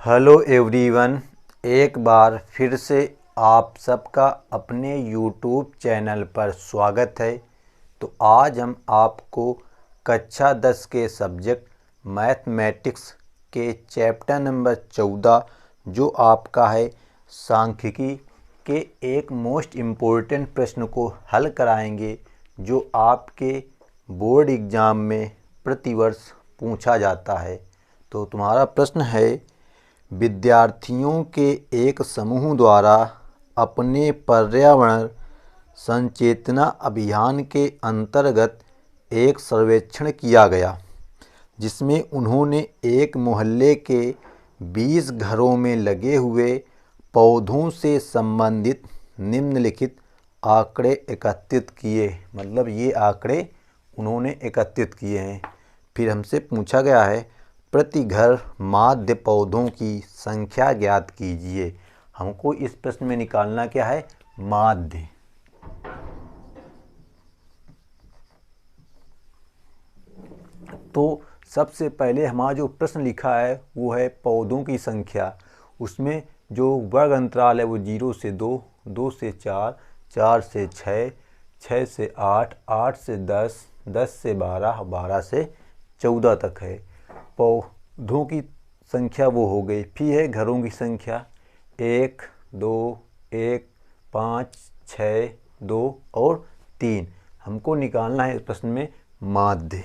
Hello everyone, एक बार फिर से आप सबका अपने यूट्यूब चैनल पर स्वागत है। तो आज हम आपको कक्षा 10 के सब्जेक्ट मैथमेटिक्स के चैप्टर नंबर 14 जो आपका है सांख्यिकी के एक मोस्ट इम्पोर्टेंट प्रश्न को हल कराएंगे, जो आपके बोर्ड एग्ज़ाम में प्रतिवर्ष पूछा जाता है। तो तुम्हारा प्रश्न है, विद्यार्थियों के एक समूह द्वारा अपने पर्यावरण संचेतना अभियान के अंतर्गत एक सर्वेक्षण किया गया, जिसमें उन्होंने एक मोहल्ले के 20 घरों में लगे हुए पौधों से संबंधित निम्नलिखित आंकड़े एकत्रित किए। मतलब ये आंकड़े उन्होंने एकत्रित किए हैं। फिर हमसे पूछा गया है, प्रति घर माध्य पौधों की संख्या ज्ञात कीजिए। हमको इस प्रश्न में निकालना क्या है, माध्य। तो सबसे पहले हमारा जो प्रश्न लिखा है वो है पौधों की संख्या। उसमें जो वर्ग अंतराल है वो 0 से 2, 2 से 4, 4 से 6, 6 से 8, 8 से 10, 10 से 12, 12 से 14 तक है। पौधों की संख्या वो हो गई। फिर है घरों की संख्या 1, 2, 1, 5, 6, 2 और 3। हमको निकालना है इस प्रश्न में माध्य।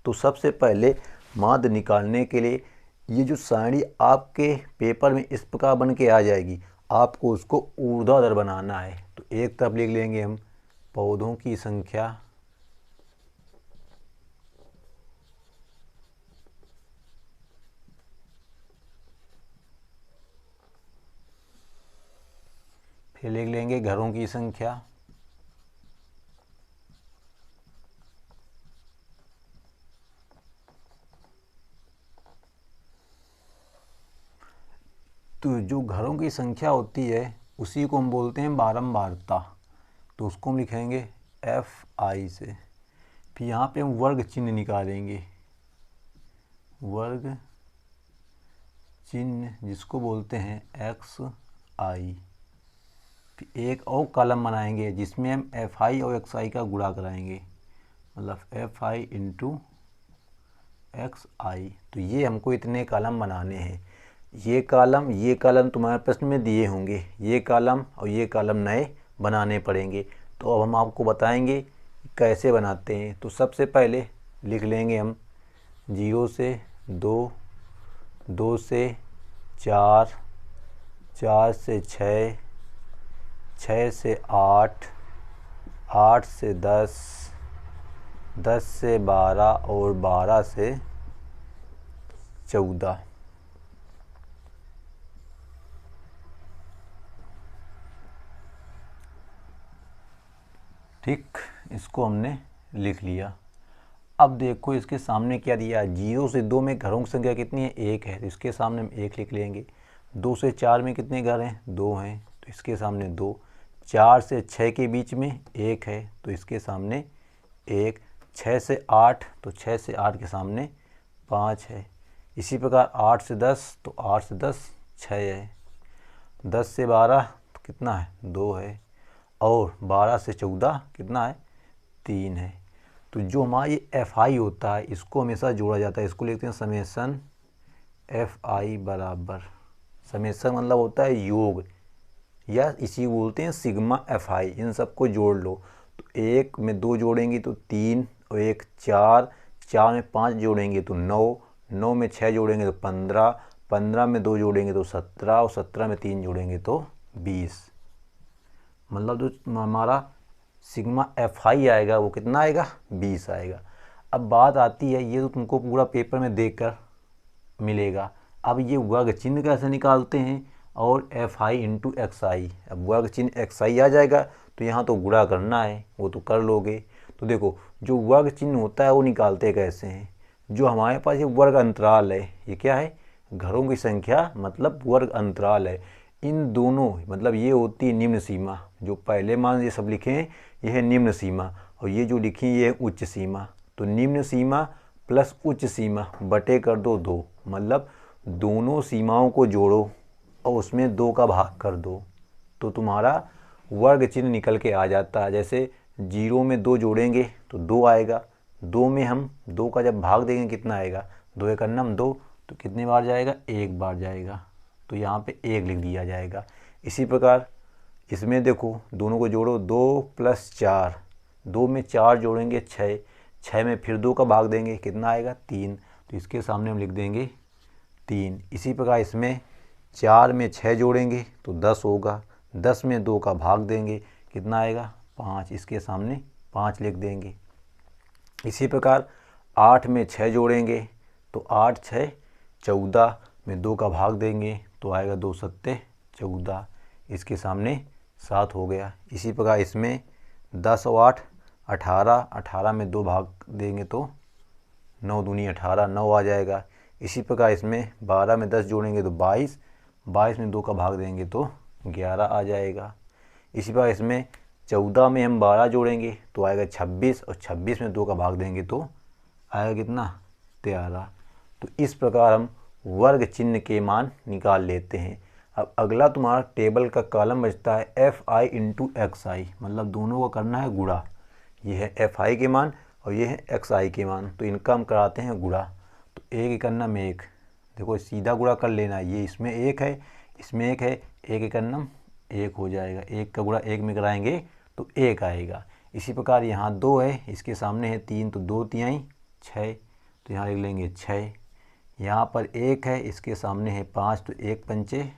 तो सबसे पहले माध्य निकालने के लिए ये जो सारणी आपके पेपर में इस प्रकार बन के आ जाएगी, आपको उसको ऊर्ध्वाधर बनाना है। तो एक तरफ लिख लेंगे हम पौधों की संख्या, फिर लिख लेंगे घरों की संख्या, तो जो घरों की संख्या होती है उसी को हम बोलते हैं बारंबारता। तो उसको हम लिखेंगे FI से। फिर यहाँ पे हम वर्ग चिन्ह निकालेंगे, वर्ग चिन्ह जिसको बोलते हैं XI। फिर एक और कॉलम बनाएंगे जिसमें हम FI और XI का गुणा कराएंगे, मतलब FI इंटू XI। तो ये हमको इतने कॉलम बनाने हैं। ये कॉलम तुम्हारे प्रश्न में दिए होंगे, ये कॉलम और ये कॉलम नए बनाने पड़ेंगे। तो अब हम आपको बताएंगे कैसे बनाते हैं। तो सबसे पहले लिख लेंगे हम 0 से 2, 2 से 4, 4 से 6, 6 से 8, 8 से 10, 10 से 12 और 12 से 14। ठीक, इसको हमने लिख लिया। अब देखो इसके सामने क्या दिया है, 0 से 2 में घरों की संख्या कितनी है, 1 है। तो इसके सामने हम 1 लिख लेंगे। 2 से 4 में कितने घर हैं, 2 हैं। तो इसके सामने 2। 4 से 6 के बीच में 1 है, तो इसके सामने 1। 6 से 8, तो 6 से 8 के सामने 5 है। इसी प्रकार 8 से 10, तो 8 से 10 6 है। 10 से 12 तो कितना है, 2 है। और 12 से 14 कितना है, 3 है। तो जो हमारा ये FI होता है इसको हमेशा जोड़ा जाता है। इसको लिखते हैं समेसन FI बराबर, समेसन मतलब होता है योग, या इसी बोलते हैं सिग्मा FI। इन सबको जोड़ लो। तो 1 में 2 जोड़ेंगे तो 3, और 1 4, 4 में 5 जोड़ेंगे तो 9, 9 में 6 जोड़ेंगे तो 15, 15 में 2 जोड़ेंगे तो 17, और 17 में 3 जोड़ेंगे तो 20। मतलब जो हमारा सिग्मा FI आएगा वो कितना आएगा, 20 आएगा। अब बात आती है, ये तो तुमको पूरा पेपर में देखकर मिलेगा। अब ये वर्ग चिन्ह कैसे निकालते हैं, और FI इंटू XI। अब वर्ग चिन्ह XI आ जाएगा तो यहाँ तो गुणा करना है, वो तो कर लोगे। तो देखो जो वर्ग चिन्ह होता है वो निकालते कैसे हैं। जो हमारे पास ये वर्ग अंतराल है, ये क्या है, घरों की संख्या मतलब वर्ग अंतराल है। इन दोनों मतलब ये होती है निम्न सीमा। जो पहले मान ये सब लिखे हैं ये है निम्न सीमा, और ये जो लिखी ये है उच्च सीमा। तो निम्न सीमा प्लस उच्च सीमा बटे कर दो 2, मतलब दोनों सीमाओं को जोड़ो और उसमें 2 का भाग कर दो तो तुम्हारा वर्ग चिन्ह निकल के आ जाता है। जैसे 0 में 2 जोड़ेंगे तो 2 आएगा, 2 में हम 2 का जब भाग देंगे कितना आएगा, 2 एक अन्नम 2, तो कितनी बार जाएगा, 1 बार जाएगा, तो यहाँ पे 1 लिख दिया जाएगा। इसी प्रकार इसमें देखो दोनों को जोड़ो, 2 + 4, 2 में 4 जोड़ेंगे 6, 6 में फिर 2 का भाग देंगे कितना आएगा, 3, तो इसके सामने हम लिख देंगे 3। इसी प्रकार इसमें 4 में 6 जोड़ेंगे तो 10 होगा, 10 में 2 का भाग देंगे कितना आएगा, 5, इसके सामने 5 लिख देंगे। इसी प्रकार 8 में 6 जोड़ेंगे तो 8 × 6 = 14, में 2 का भाग देंगे तो आएगा 2 × 7 = 14, इसके सामने 7 हो गया। इसी प्रकार इसमें 10 और 8 = 18, 18 में 2 भाग देंगे तो 9 दूनी 18, 9 आ जाएगा। इसी प्रकार इसमें 12 में 10 जोड़ेंगे तो 22, 22 में 2 का भाग देंगे तो 11 आ जाएगा। इसी प्रकार इसमें 14 में हम 12 जोड़ेंगे तो आएगा 26, और 26 में 2 का भाग देंगे तो आएगा कितना, 13। तो इस प्रकार हम वर्ग चिन्ह के मान निकाल लेते हैं। अब अगला तुम्हारा टेबल का कॉलम बचता है fi × xi, मतलब दोनों को करना है गुणा। ये है fi के मान और ये है xi के मान, तो इनका हम कराते हैं गुणा। तो 1 × 1 = 1, देखो सीधा गुणा कर लेना है, ये इसमें 1 है, इसमें 1 है, 1 × 1 = 1 हो जाएगा, 1 का गुणा 1 में कराएंगे तो 1 आएगा। इसी प्रकार यहाँ 2 है, इसके सामने है 3, तो 2 × 3 = 6, तो यहाँ लिख लेंगे 6। यहाँ पर 1 है, इसके सामने है 5, तो 1 × 5 =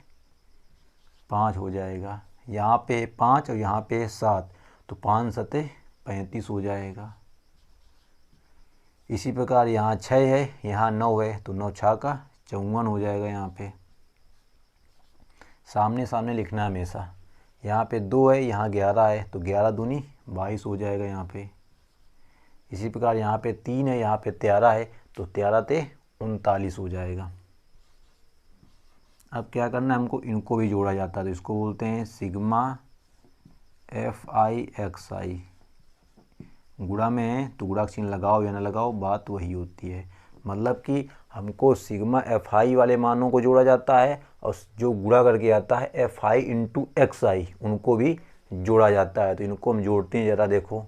5 हो जाएगा। यहाँ पे 5 और यहाँ पे 7, तो 5 × 7 = 35 हो जाएगा। इसी प्रकार यहाँ 6 है, यहाँ 9 है, तो 9 × 6 = 54 हो जाएगा। यहाँ पे सामने सामने लिखना है हमेशा। यहाँ पे 2 है, यहाँ 11 है, तो 11 दूनी 22 हो जाएगा यहाँ पे। इसी प्रकार यहाँ पे 3 है, यहाँ पे 13 है, तो 13 × 3 = 39 हो जाएगा। अब क्या करना है हमको, इनको भी जोड़ा जाता है, तो इसको बोलते हैं सिग्मा fi xi। गुणा में है तो गुणा का चिन्ह लगाओ या ना लगाओ, बात वही होती है। मतलब कि हमको सिग्मा fi वाले मानों को जोड़ा जाता है और जो गुणा करके आता है fi × xi उनको भी जोड़ा जाता है। तो इनको हम जोड़ते हैं, ज़रा देखो।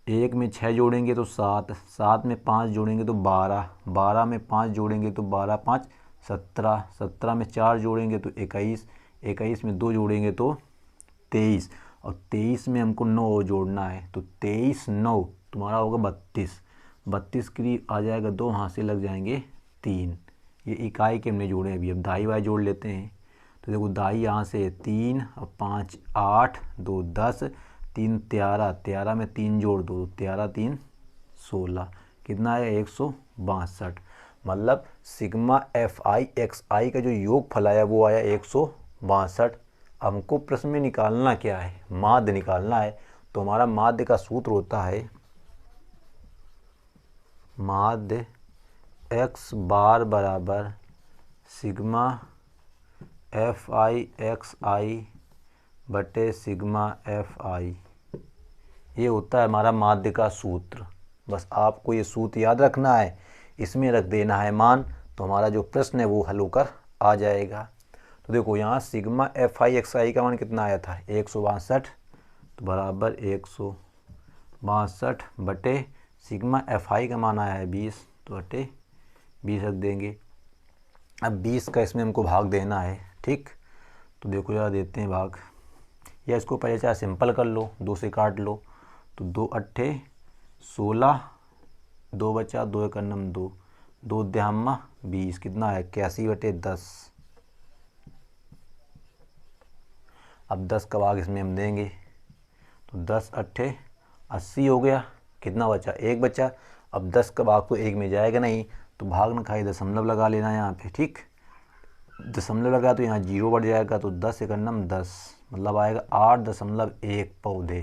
1 में 6 जोड़ेंगे तो 7, 7 में 5 जोड़ेंगे तो 12, 12 में 5 जोड़ेंगे तो 12 × 5 = 17, 17 में 4 जोड़ेंगे तो 21, 21 में 2 जोड़ेंगे तो 23, और 23 में हमको 9 जोड़ना है, तो 23 × 9 तुम्हारा होगा 32, 32 के लिए आ जाएगा 2, हाथ से लग जाएंगे 3। ये इकाई के हमने जोड़े अभी। अब दाई वाई जोड़ लेते हैं, तो देखो दाई यहाँ से 3 और 5 8, 2 10, 3 13, 13 में 3 जोड़ दो, 13 × 3 = 16, कितना है 162। मतलब सिग्मा fi xi का जो योगफल आया वो आया 162। हमको प्रश्न में निकालना क्या है, माध्य निकालना है। तो हमारा माध्य का सूत्र होता है माध्य x बार बराबर सिग्मा fi xi बटे सिग्मा fi। ये होता है हमारा माध्य का सूत्र। बस आपको ये सूत्र याद रखना है, इसमें रख देना है मान, तो हमारा जो प्रश्न है वो हल होकर आ जाएगा। तो देखो यहाँ सिग्मा fi xi का मान कितना आया था, 162, तो बराबर 162 बटे सिग्मा fi का मान आया है 20, तो बटे 20 रख देंगे। अब 20 का इसमें हमको भाग देना है, ठीक। तो देखो यार देते हैं भाग, या इसको पहले चाहे सिंपल कर लो, 2 से काट लो, तो 2 × 8 = 16, 2 बचा, 2 × 1 = 2, 2 × 20, कितना है 81/10। अब 10 का भाग इसमें हम देंगे, तो 10 × 8 = 80 हो गया, कितना बचा 1 बचा। अब 10 का भाग तो 1 में जाएगा नहीं, तो भाग न खाई दशमलव लगा लेना है यहाँ पे, ठीक। दशमलव लगा तो यहाँ 0 बढ़ जाएगा, तो 10 × 1 = 10, मतलब आएगा 8.1 पौधे,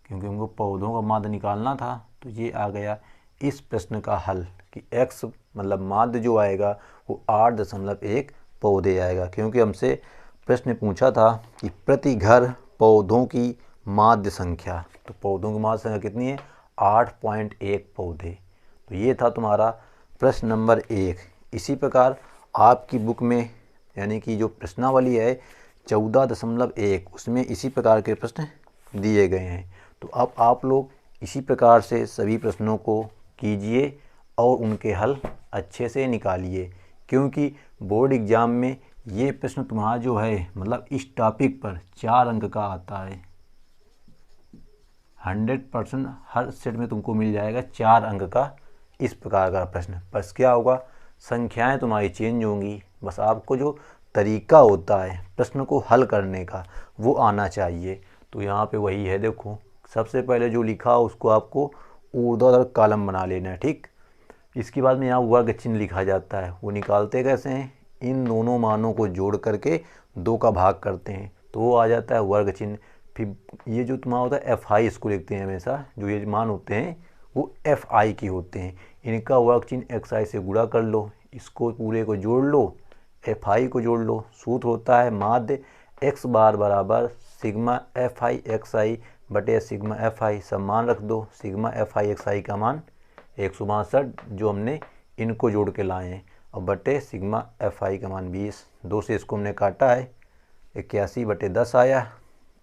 क्योंकि हमको पौधों का माध्य निकालना था। तो ये आ गया इस प्रश्न का हल कि x मतलब माध्य जो आएगा वो 8.1 पौधे आएगा, क्योंकि हमसे प्रश्न पूछा था कि प्रति घर पौधों की माध्य संख्या। तो पौधों की माध्य संख्या कितनी है, 8.1 पौधे। तो ये था तुम्हारा प्रश्न नंबर 1। इसी प्रकार आपकी बुक में यानी कि जो प्रश्नावली है 14.1 उसमें इसी प्रकार के प्रश्न दिए गए हैं। तो अब आप लोग इसी प्रकार से सभी प्रश्नों को कीजिए और उनके हल अच्छे से निकालिए, क्योंकि बोर्ड एग्ज़ाम में ये प्रश्न तुम्हारा जो है मतलब इस टॉपिक पर 4 अंक का आता है। 100% हर सेट में तुमको मिल जाएगा 4 अंक का इस प्रकार का प्रश्न। बस क्या होगा, संख्याएं तुम्हारी चेंज होंगी, बस आपको जो तरीका होता है प्रश्न को हल करने का वो आना चाहिए। तो यहाँ पे वही है, देखो सबसे पहले जो लिखा उसको आपको ऊर्ध्वाधर कॉलम बना लेना है, ठीक। इसके बाद में यहाँ वर्ग चिन्ह लिखा जाता है, वो निकालते कैसे हैं, इन दोनों मानों को जोड़ करके 2 का भाग करते हैं तो वो आ जाता है वर्ग चिन्ह। फिर ये जो तुम्हारा होता है एफ आई, इसको लिखते हैं हमेशा, जो ये मान होते हैं वो एफ आई के होते हैं, इनका वर्ग चिन्ह एक्स आई से गुणा कर लो, इसको पूरे को जोड़ लो, एफ आई को जोड़ लो। सूत्र होता है माध्य एक्स बार बराबर सिग्मा एफ आई एक्स आई बटे सिग्मा एफ आई, सब मान रख दो। सिग्मा एफ आई एक्स आई का मान 162 जो हमने इनको जोड़ के लाए हैं, और बटे सिग्मा एफ आई का मान 20। 2 से इसको हमने काटा है 81 बटे 10 आया,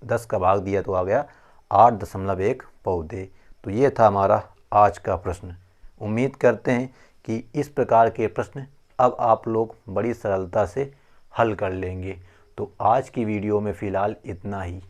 10 का भाग दिया तो आ गया 8.1 पौधे। तो ये था हमारा आज का प्रश्न। उम्मीद करते हैं कि इस प्रकार के प्रश्न अब आप लोग बड़ी सरलता से हल कर लेंगे। तो आज की वीडियो में फ़िलहाल इतना ही।